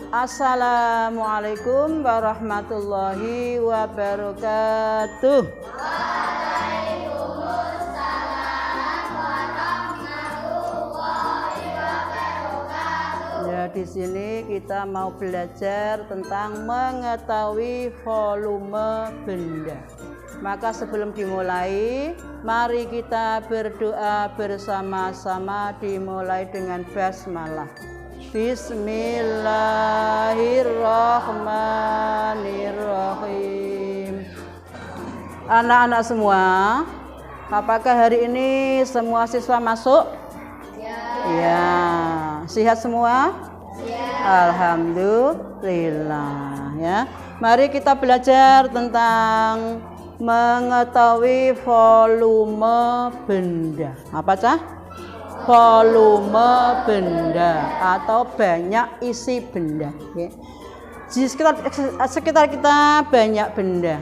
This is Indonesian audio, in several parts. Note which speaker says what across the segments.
Speaker 1: Assalamualaikum warahmatullahi wabarakatuh.
Speaker 2: Waalaikumsalam warahmatullahi wabarakatuh.
Speaker 1: Ya, di sini kita mau belajar tentang mengetahui volume benda. Maka sebelum dimulai, mari kita berdoa bersama-sama, dimulai dengan basmalah. Bismillahirrahmanirrahim. Anak-anak semua, apakah hari ini semua siswa masuk? Ya. Sehat semua? Alhamdulillah ya. Mari kita belajar tentang mengetahui volume benda. Apa cah? Volume benda atau banyak isi benda. Ya. Di sekitar kita banyak benda.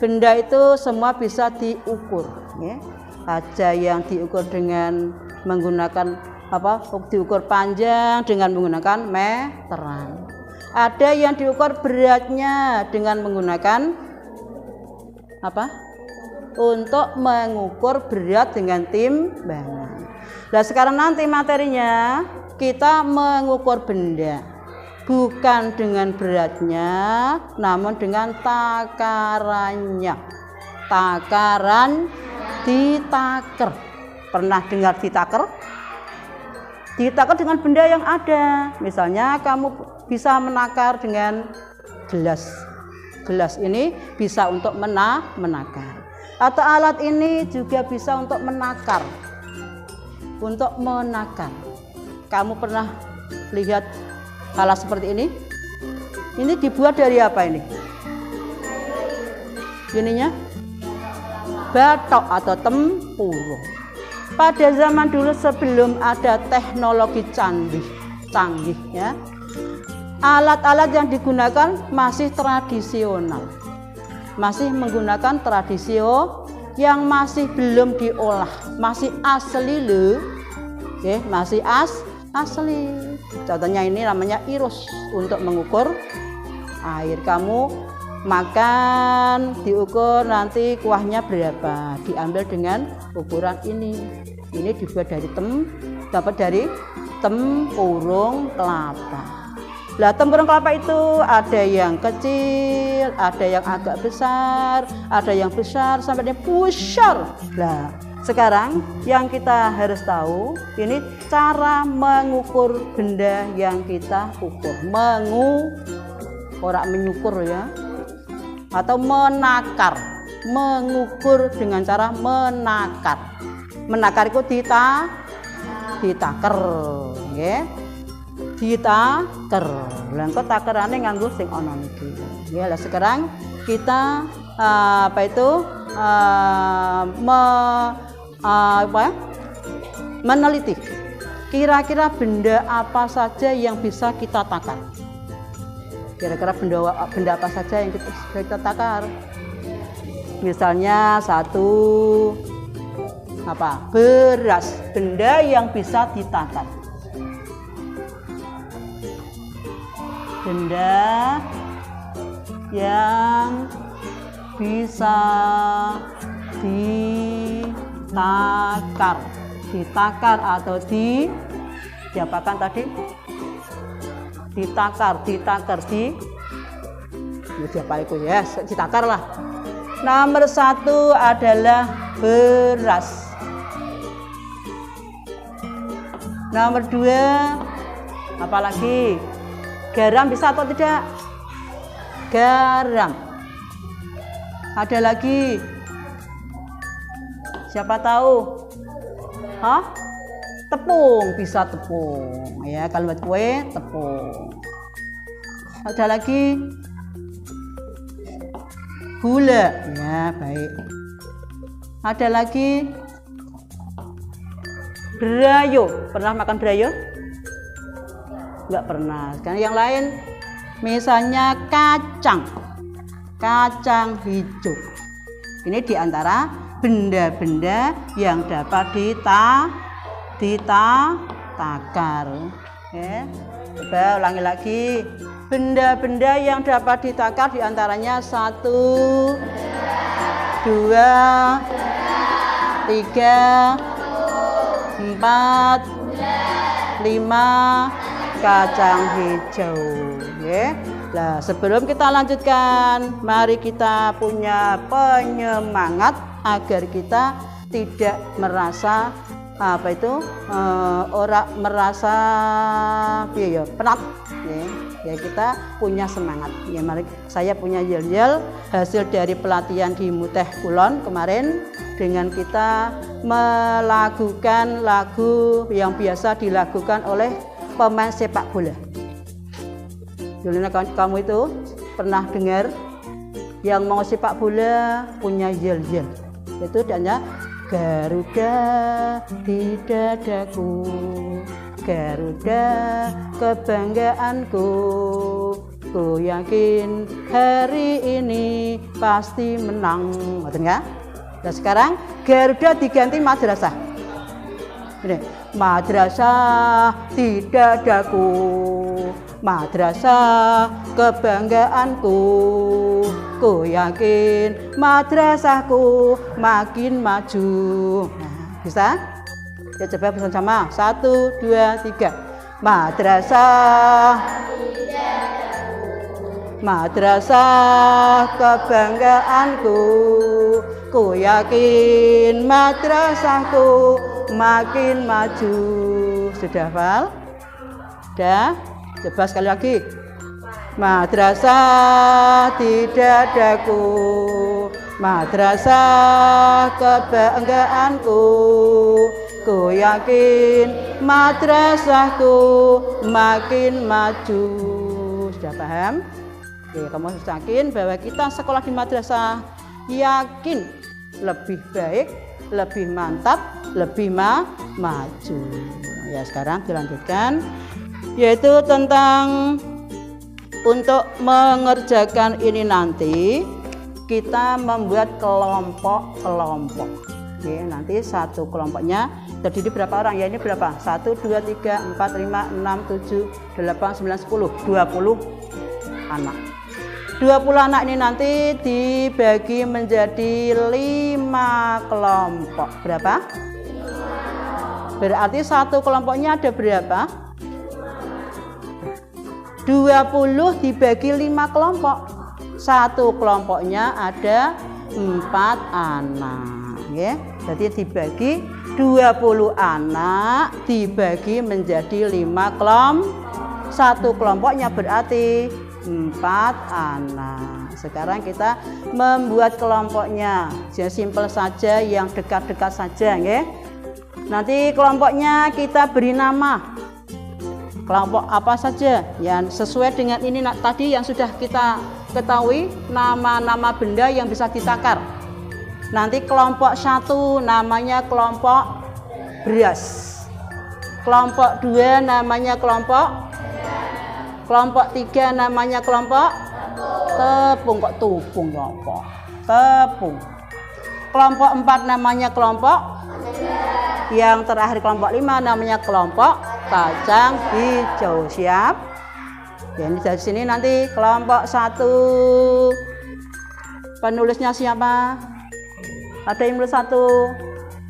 Speaker 1: Benda itu semua bisa diukur. Ya. Ada yang diukur dengan menggunakan diukur panjang dengan menggunakan meteran. Ada yang diukur beratnya dengan menggunakan untuk mengukur berat dengan timbangan. Nah, sekarang nanti materinya kita mengukur benda bukan dengan beratnya, namun dengan takarannya. Takaran ditaker. Pernah dengar ditaker? Ditaker dengan benda yang ada. Misalnya kamu bisa menakar dengan gelas. Gelas ini bisa untuk menakar. Atau alat ini juga bisa untuk menakar. Untuk menakar. Kamu pernah lihat alat seperti ini? Ini dibuat dari apa ini? Ininya batok atau tempurung. Pada zaman dulu sebelum ada teknologi canggih ya, alat-alat yang digunakan masih tradisional, masih menggunakan tradisio yang masih belum diolah, masih asli loh, masih asli. Contohnya ini namanya irus untuk mengukur air. Kamu makan diukur nanti kuahnya berapa, diambil dengan ukuran ini. Ini dibuat dari tempurung kelapa. Lah, tempurung kelapa itu ada yang kecil, ada yang agak besar, ada yang besar sampai besar. Lah, sekarang yang kita harus tahu ini cara mengukur benda yang kita ukur. Orang menyukur ya. Atau menakar, mengukur dengan cara menakar. Menakar itu ditaker, ya. Ditaker. Lah engko takerane nganggo sing ana niki. Ya, lah sekarang kita meneliti kira-kira benda apa saja yang bisa kita takar. Kira-kira benda apa saja yang kita takar? Misalnya beras, benda yang bisa ditakar. Benda yang bisa ditakar atau diapakan tadi? Ditakar ditakar lah. Nomor 1 adalah beras. Nomor 2 apalagi? Garam bisa atau tidak? Garam. Ada lagi? Siapa tahu? Tepung, bisa tepung. Ya, kalau buat kue tepung. Ada lagi? Gula. Ya, baik. Ada lagi? Berayo. Pernah makan berayo? Enggak pernah. Sekarang yang lain, misalnya kacang hijau. Ini diantara benda-benda yang dapat ditakar. Ya. Coba ulangi lagi. Benda-benda yang dapat ditakar diantaranya 1, 2, 3, 4, 5 kacang hijau. Ya. Nah, sebelum kita lanjutkan, mari kita punya penyemangat agar kita tidak merasa merasa penat. Ya, kita punya semangat. Ya, mari saya punya yel-yel hasil dari pelatihan di Muteh Kulon kemarin dengan kita melakukan lagu yang biasa dilakukan oleh pemain sepak bola. Dulu kamu itu pernah dengar yang mau sepak bola punya yel-yel. Itu adanya Garuda di dadaku, Garuda kebanggaanku, ku yakin hari ini pasti menang. Betul nggak? Nah sekarang Garuda diganti madrasah. Ini, madrasah di dadaku, madrasah kebanggaanku, ku yakin madrasahku makin maju. Nah, bisa? Ya coba bersama-sama. 1, 2, 3. Madrasah, madrasah kebanggaanku, ku yakin madrasahku makin maju. Sudah hafal? Sudah? Coba sekali lagi. Madrasah di dadaku, madrasah kebanggaanku, ku yakin madrasahku makin maju. Sudah paham? Oke, kamu harus yakin bahwa kita sekolah di madrasah yakin lebih baik, lebih mantap, lebih maju. Ya, sekarang dilanjutkan, yaitu tentang untuk mengerjakan ini nanti kita membuat kelompok-kelompok. Oke, nanti satu kelompoknya terdiri berapa orang? Ya ini berapa? 1, 2, 3, 4, 5, 6, 7, 8, 9, 10, 20 anak. 20 anak ini nanti dibagi menjadi 5 kelompok. Berapa? Berarti satu kelompoknya ada berapa? 20 dibagi 5 kelompok. Satu kelompoknya ada 4 anak, ya. Jadi dibagi 20 anak dibagi menjadi 5 kelompok. Satu kelompoknya berarti 4 anak. Sekarang kita membuat kelompoknya. Jadi simpel saja, yang dekat-dekat saja, ya. Nanti kelompoknya kita beri nama. Kelompok apa saja yang sesuai dengan ini tadi yang sudah kita ketahui, nama-nama benda yang bisa ditakar. Nanti kelompok 1 namanya kelompok beras, kelompok 2 namanya kelompok 3 namanya kelompok tepung. Kok tupung apa? Tepung. Kelompok 4 namanya kelompok, yang terakhir kelompok 5 namanya kelompok kacang hijau. Siap? Ya, ini dari sini nanti kelompok 1 penulisnya siapa? Ada yang nulis 1,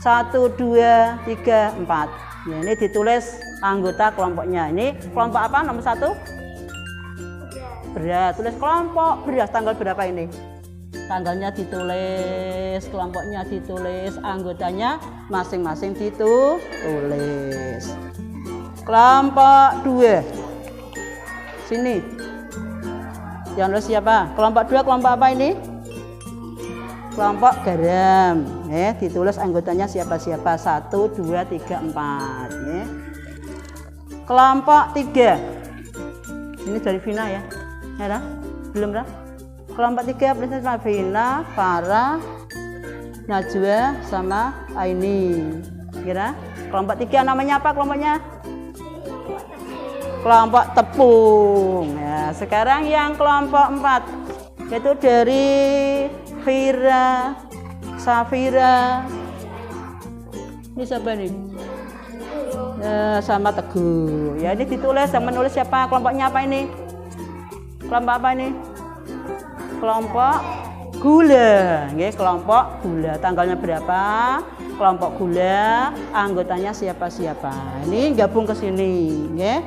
Speaker 1: 2, 3, 4. Ya, ini ditulis anggota kelompoknya. Ini kelompok apa? Nomor 1? Beras. Tulis kelompok beras. Tanggal berapa ini? Tanggalnya ditulis, kelompoknya ditulis, anggotanya masing-masing ditulis. Kelompok 2. Sini. Yang nulis siapa? Kelompok 2 kelompok apa ini? Kelompok garam. Ditulis anggotanya siapa-siapa. 1, 2, 3, 4. Kelompok 3. Ini dari Vina ya. Ya, belum dah? Kelompok 3 Princess Vina, Farah, Najwa sama Aini. Kira kelompok 3 namanya apa kelompoknya? Kelompok tepung. Ya, sekarang yang kelompok 4 yaitu dari Fira, Safira. Ini siapa nih? sama Teguh. Ya, ini ditulis, yang menulis siapa? Kelompoknya apa ini? Kelompok apa ini? Kelompok gula. Nggih, kelompok gula. Tanggalnya berapa? Kelompok gula, anggotanya siapa-siapa. Ini gabung ke sini, nggih.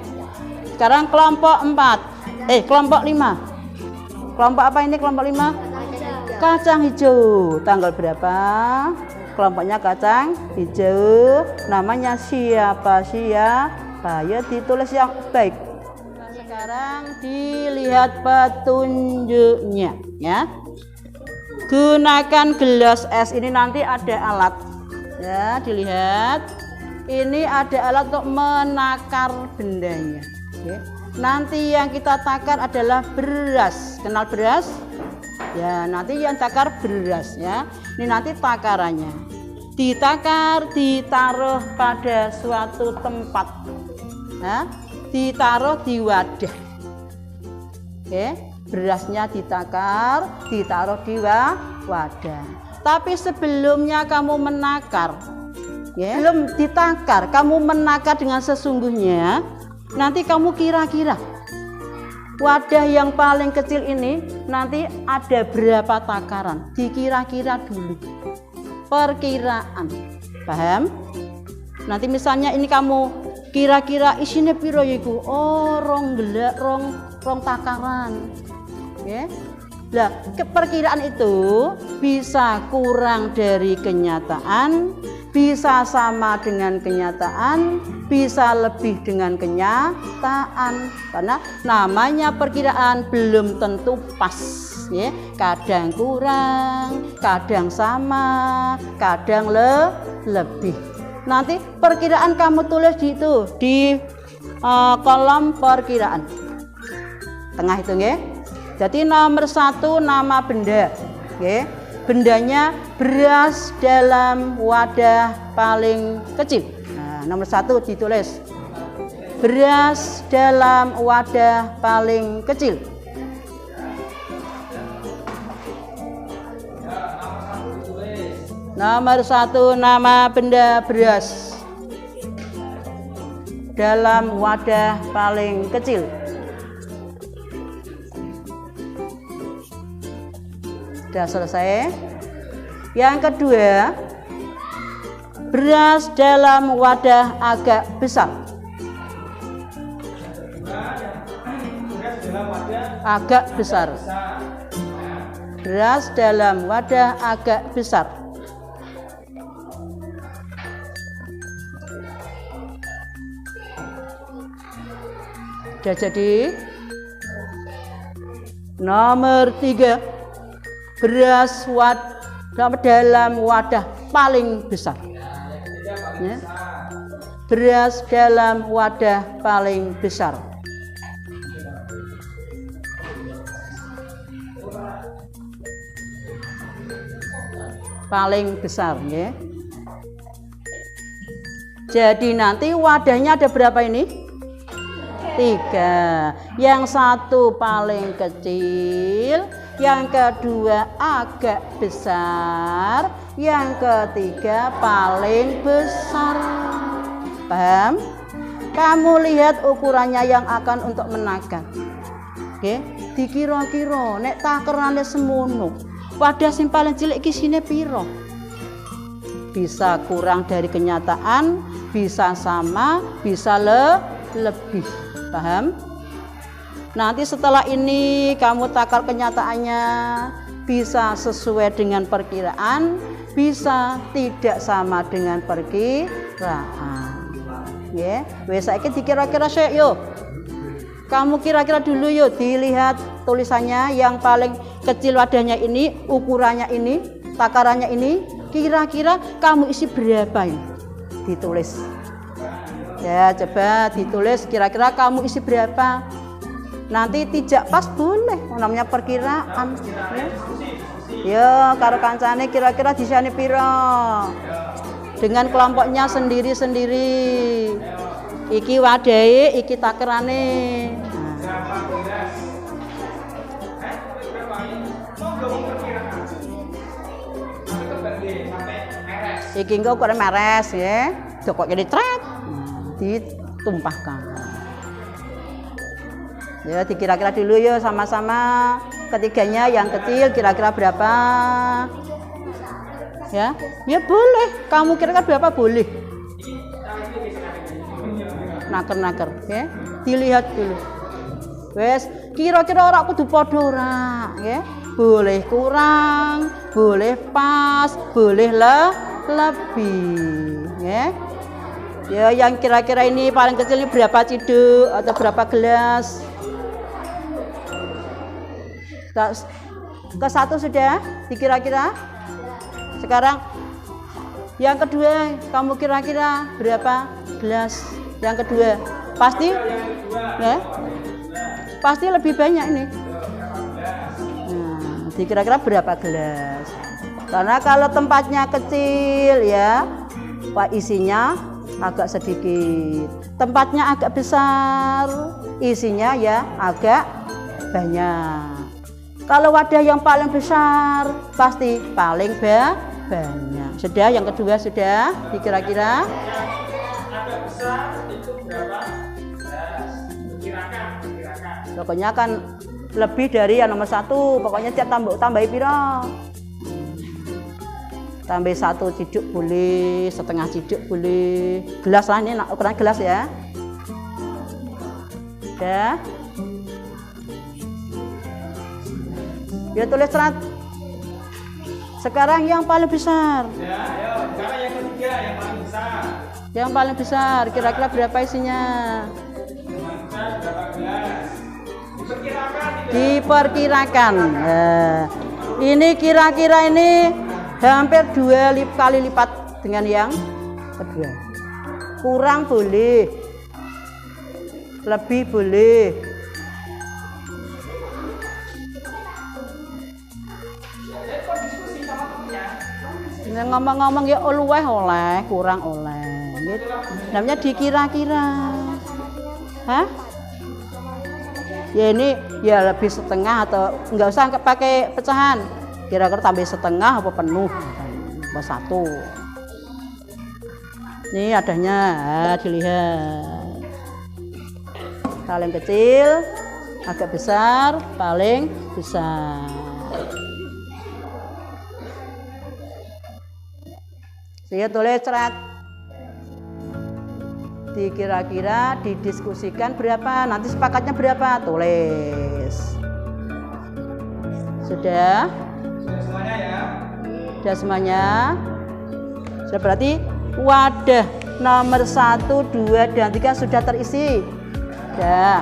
Speaker 1: Sekarang kelompok 4. Kelompok 5. Kelompok apa ini kelompok 5? Kacang hijau. Tanggal berapa? Kelompoknya kacang hijau. Namanya siapa? Ya, ditulis yang baik. Sekarang dilihat petunjuknya, ya. Gunakan gelas es. Ini nanti ada alat. Ya, dilihat. Ini ada alat untuk menakar bendanya. Oke. Nanti yang kita takar adalah beras. Kenal beras? Ya, nanti yang takar beras ya. Ini nanti takarannya. Ditakar, ditaruh pada suatu tempat. Ya, ditaruh di wadah. Oke, berasnya ditakar, ditaruh di wadah. Tapi sebelumnya kamu menakar, ya, belum ditakar, kamu menakar dengan sesungguhnya. Nanti kamu kira-kira wadah yang paling kecil ini nanti ada berapa takaran? Dikira-kira dulu. Perkiraan. Paham? Nanti misalnya ini kamu kira-kira isinya piro yiku? Oh, rong takaran. Ya. Nah, perkiraan itu bisa kurang dari kenyataan, bisa sama dengan kenyataan, bisa lebih dengan kenyataan. Karena namanya perkiraan belum tentu pas, ya. Kadang kurang, kadang sama, kadang lebih. Nanti perkiraan kamu tulis di kolom perkiraan. Tengah itu, ya. Jadi nomor 1 nama benda, ya. Bendanya beras dalam wadah paling kecil. Nah, nomor 1 ditulis beras dalam wadah paling kecil. Nomor 1 nama benda beras dalam wadah paling kecil. Sudah selesai. Yang kedua, beras dalam wadah agak besar. Agak besar. Beras dalam wadah agak besar. Sudah jadi. Nomor 3, beras dalam wadah paling besar. Ya. Beras dalam wadah paling besar. Paling besar, ya. Jadi nanti wadahnya ada berapa ini? 3. Yang 1 paling kecil, yang kedua agak besar, yang ketiga paling besar. Paham? Kamu lihat ukurannya yang akan untuk menakar. Oke, dikira-kira nek takerane semono. Wadah sing paling cilik ki sine piro? Bisa kurang dari kenyataan, bisa sama, bisa lebih. Paham? Nanti setelah ini kamu takar kenyataannya, bisa sesuai dengan perkiraan, bisa tidak sama dengan perkiraan. Ya, wes saiki dikira-kira sik yo. Kamu kira-kira dulu yuk, dilihat tulisannya yang paling kecil wadahnya ini, ukurannya ini, takarannya ini, kira-kira kamu isi berapa ini? Ditulis. Ya, coba ditulis kira-kira kamu isi berapa. Nanti tidak pas boleh, namanya perkiraan. Ya, ya karo kancane kira-kira disane piro. Dengan kelompoknya sendiri-sendiri. Iki wadahe, iki takerane. Iki engko kok meres ya. Kok jadi tret. ditumpahkan. Ya, dikira-kira dulu yuk sama-sama. Ketiganya yang kecil kira-kira berapa? Ya, ya boleh. Kamu kira-kira berapa boleh? Naker-naker, ya. Dilihat dulu. Wes, kira-kira ora kudu padha ora, ya. Boleh kurang, boleh pas, boleh lebih, ya. Ya, yang kira-kira ini paling kecil ini berapa ciduk atau berapa gelas? Ke satu sudah dikira-kira. Sekarang yang kedua, kamu kira-kira berapa gelas? Yang kedua, pasti, ya, pasti lebih banyak ini. Nah, dikira-kira berapa gelas? Karena kalau tempatnya kecil, ya, Pak, isinya agak sedikit. Tempatnya agak besar, isinya ya agak banyak. Kalau wadah yang paling besar, pasti paling banyak. Sudah, yang kedua sudah, dikira-kira.
Speaker 3: Agak besar itu berapa? Kirakan.
Speaker 1: Pokoknya kan lebih dari yang nomor satu. Pokoknya tiap tambahi piro. Tambah 1 ciduk boleh, setengah ciduk boleh. Gelas lah, ini ukuran gelas ya. Udah. Ya, tulis serat. Sekarang yang paling besar.
Speaker 3: Ya, ayo. Sekarang yang ketiga, yang paling besar.
Speaker 1: Yang paling besar, kira-kira berapa isinya?
Speaker 3: Yang paling besar berapa gelas? Diperkirakan.
Speaker 1: Diperkirakan. Nah, ini kira-kira ini hampir 2 kali lipat dengan yang kedua. Kurang boleh, lebih boleh. Ngomong-ngomong ya luweh oleh, kurang oleh. Gitu. Namanya dikira-kira. Hah? Ya ini ya lebih setengah atau enggak usah pakai pecahan. Kira-kira tambah setengah apa penuh? Apa 1. Ini adanya, dilihat. Paling kecil, agak besar, paling besar. Saya tulis serat. Dikira-kira, didiskusikan berapa, nanti sepakatnya berapa, tulis. Sudah?
Speaker 3: Sudah semuanya ya?
Speaker 1: Sudah semuanya? Sudah, berarti wadah nomor 1, 2, dan 3 sudah terisi. Sudah.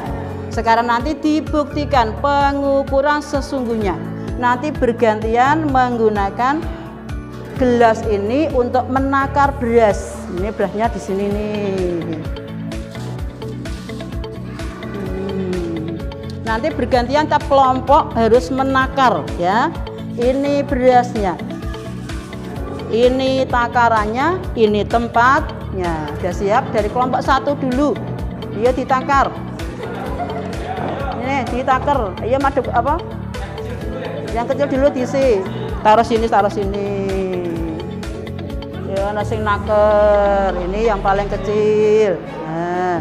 Speaker 1: Sekarang nanti dibuktikan pengukuran sesungguhnya. Nanti bergantian menggunakan gelas ini untuk menakar beras. Ini berasnya di sini nih. Nanti bergantian tiap kelompok harus menakar ya. Ini berasnya, ini takarannya, ini tempatnya. Sudah siap? Dari kelompok 1 dulu, dia ditakar. Ini ditakar. Ayo madep apa? Yang kecil dulu diisi. Taruh sini, taruh sini. Ya, nasi naker. Ini yang paling kecil. Nah.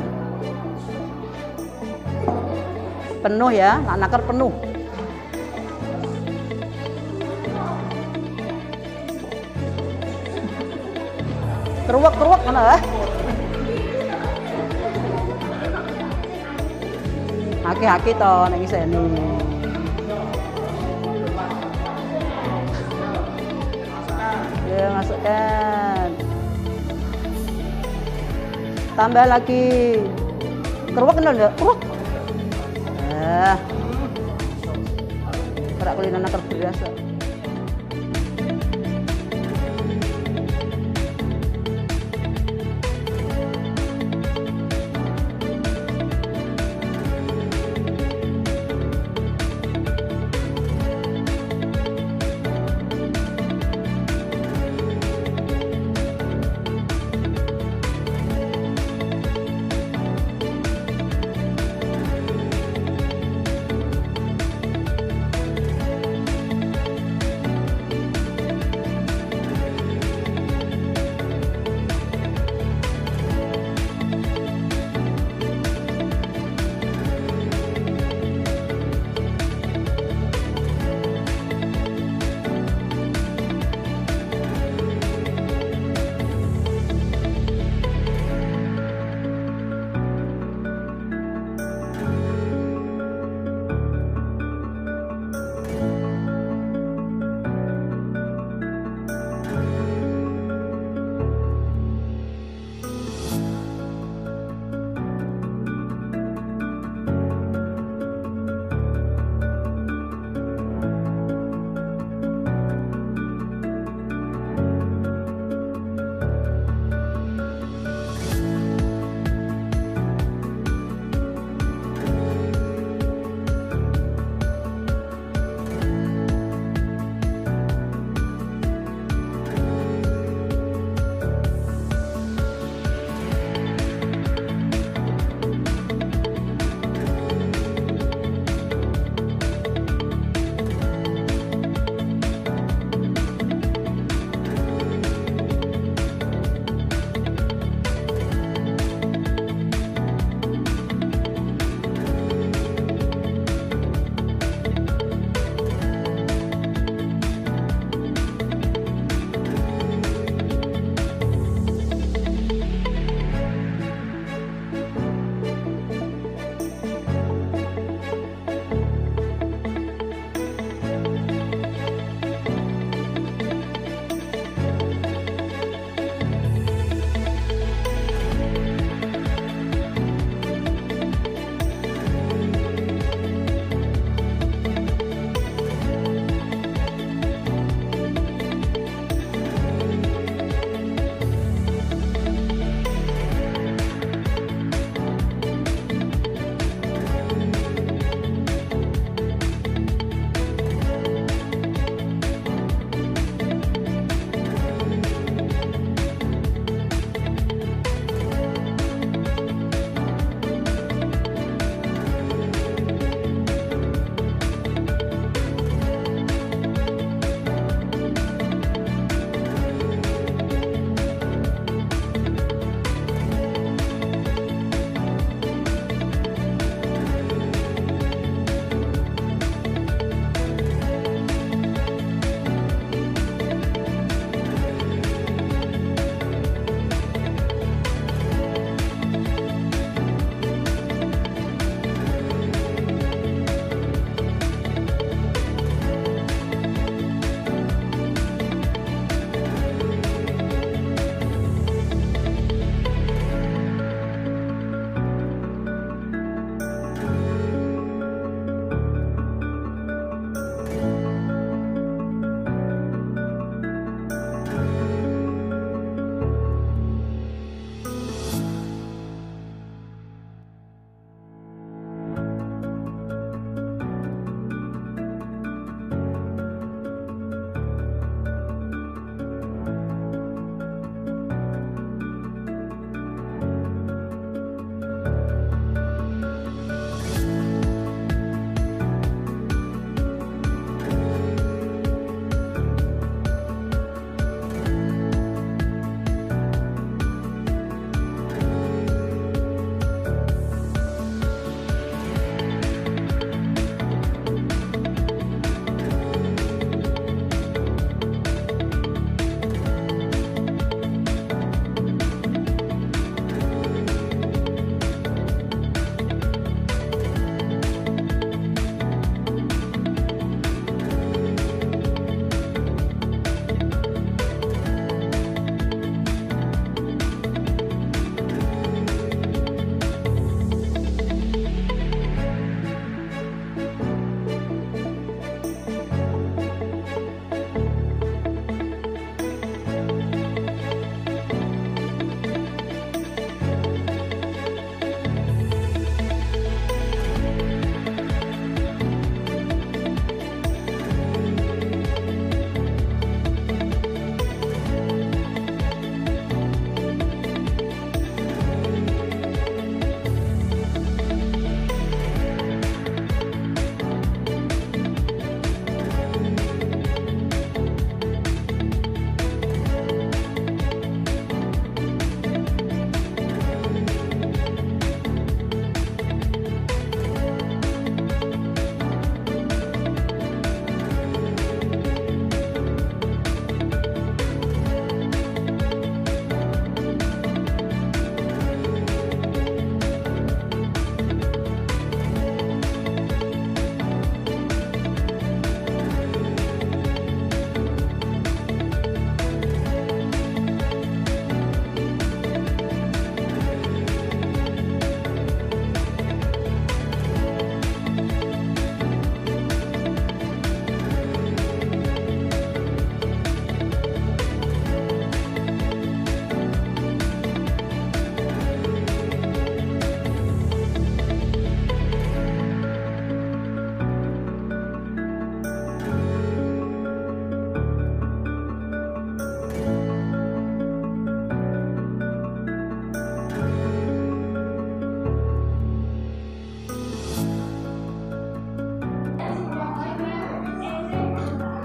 Speaker 1: Penuh ya, naker penuh. Keruak mana? Haki-haki toh nang sini. Ya, masukkan. Tambah lagi. Keruak enggak? Keruak. Ora kuliner naker beras.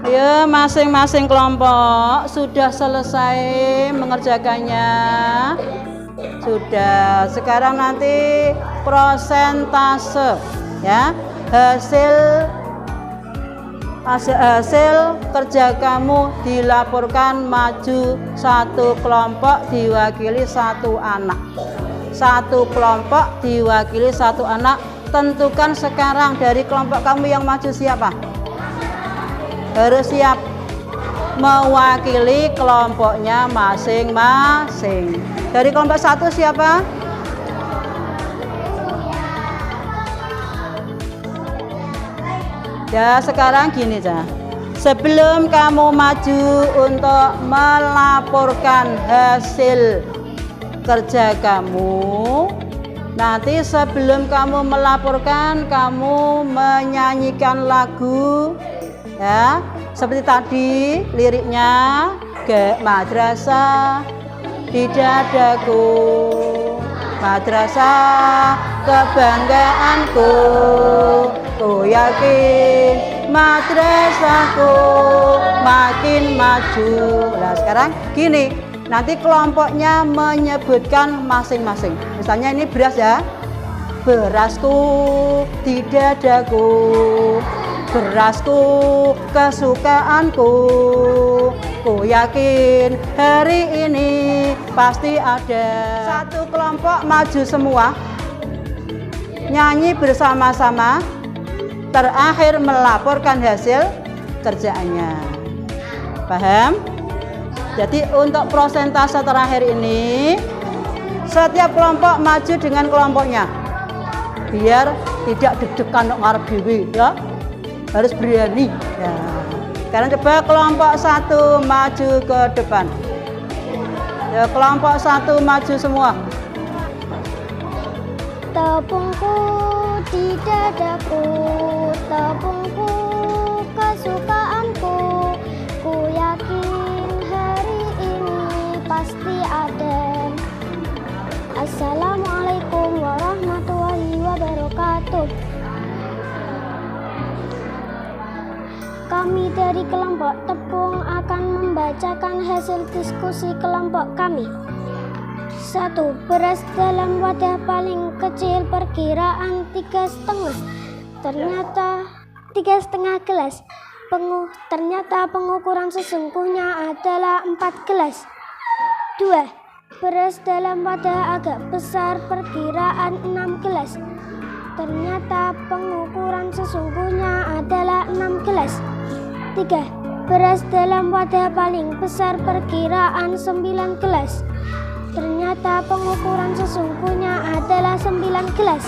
Speaker 1: Ya, masing-masing kelompok sudah selesai mengerjakannya. Sudah. Sekarang nanti prosentase ya. Hasil kerja kamu dilaporkan maju satu kelompok diwakili satu anak. Satu kelompok diwakili satu anak. Tentukan sekarang dari kelompok kamu yang maju siapa? Harus siap mewakili kelompoknya masing-masing. Dari kelompok satu siapa? Ya, sekarang gini ya. Sebelum kamu maju untuk melaporkan hasil kerja kamu, nanti sebelum kamu melaporkan, kamu menyanyikan lagu ya, seperti tadi liriknya, madrasah di dadaku, madrasah kebanggaanku, ku yakin madrasahku makin maju. Nah sekarang gini, nanti kelompoknya menyebutkan masing-masing. Misalnya ini beras ya, berasku di dadaku, berasku kesukaanku, ku yakin hari ini pasti ada. Satu kelompok maju semua, nyanyi bersama-sama, terakhir melaporkan hasil kerjaannya. Paham? Jadi untuk prosentase terakhir ini, setiap kelompok maju dengan kelompoknya, biar tidak deg-degan ngarep dhewe ya. Harus berani ya. Sekarang coba kelompok satu maju ke depan ya, kelompok satu maju semua.
Speaker 2: Tepungku di dadaku, tepungku kesukaanku, ku yakin hari ini pasti ada. Assalamualaikum warahmatullahi wabarakatuh. Kami dari kelompok tepung akan membacakan hasil diskusi kelompok kami. 1. Beras dalam wadah paling kecil perkiraan 3,5. Ternyata 3,5 gelas. Ternyata pengukuran sesungguhnya adalah 4 gelas. 2. Beras dalam wadah agak besar perkiraan 6 gelas. Ternyata pengukuran sesungguhnya adalah 6 gelas. 3. Beras dalam wadah paling besar perkiraan 9 gelas. Ternyata pengukuran sesungguhnya adalah 9 gelas.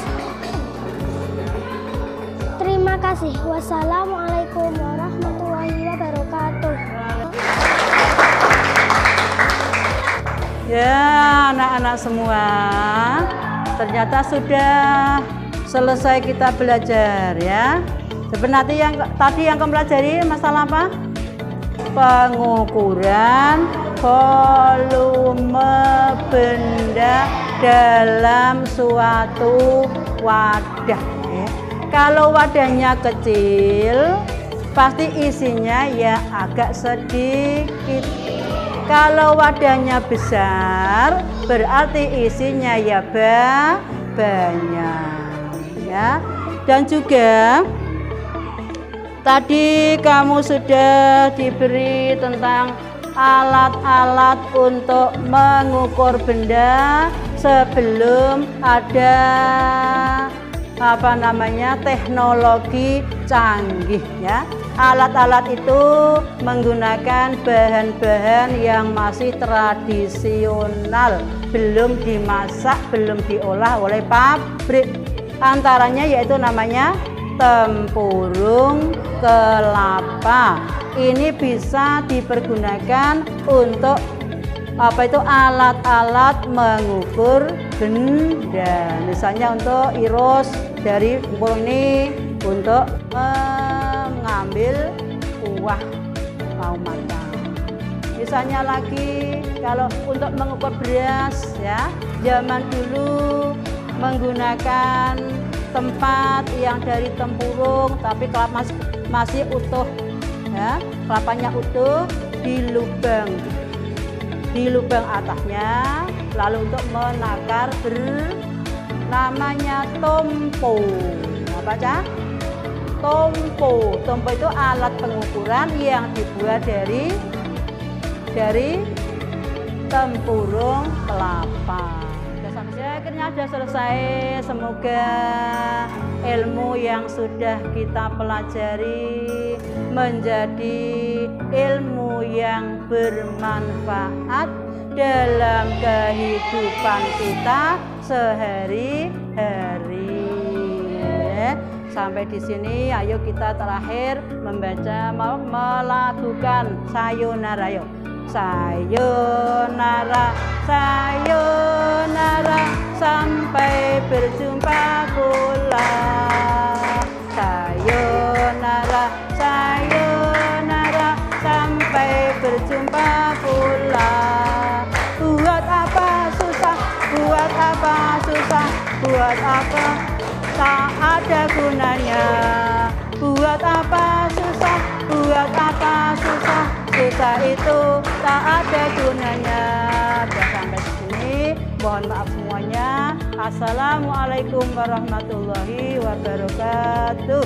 Speaker 2: Terima kasih. Wassalamualaikum warahmatullahi wabarakatuh.
Speaker 1: Ya, anak-anak semua, ternyata sudah selesai kita belajar ya. Sebenarnya tadi yang kamu pelajari masalah apa? Pengukuran volume benda dalam suatu wadah. Kalau wadahnya kecil, pasti isinya ya agak sedikit. Kalau wadahnya besar, berarti isinya ya banyak. Ya. Dan juga tadi kamu sudah diberi tentang alat-alat untuk mengukur benda sebelum ada teknologi canggih ya. Alat-alat itu menggunakan bahan-bahan yang masih tradisional, belum dimasak, belum diolah oleh pabrik. Antaranya yaitu namanya tempurung kelapa. Ini bisa dipergunakan untuk alat-alat mengukur benda. Misalnya untuk iris dari tempurung ini untuk mengambil kuah mau makan. Misalnya lagi kalau untuk mengukur beras ya, zaman dulu menggunakan tempat yang dari tempurung tapi kelapa masih utuh ya, kelapanya utuh di lubang atasnya, lalu untuk menakar namanya tompo. Apa Cak? Tompo. Tompo itu alat pengukuran yang dibuat dari tempurung kelapa. Akhirnya sudah selesai. Semoga ilmu yang sudah kita pelajari menjadi ilmu yang bermanfaat dalam kehidupan kita sehari-hari. Sampai di sini, ayo kita terakhir melakukan sayonara. Yuk. Sayonara, sayonara, sampai berjumpa pula. Sayonara, sayonara, sampai berjumpa pula. Buat apa susah, buat apa susah, buat apa tak ada gunanya. Buat apa susah, buat apa susah, susah itu tak ada gunanya. Sampai di sini, mohon maaf semuanya. Assalamualaikum warahmatullahi wabarakatuh.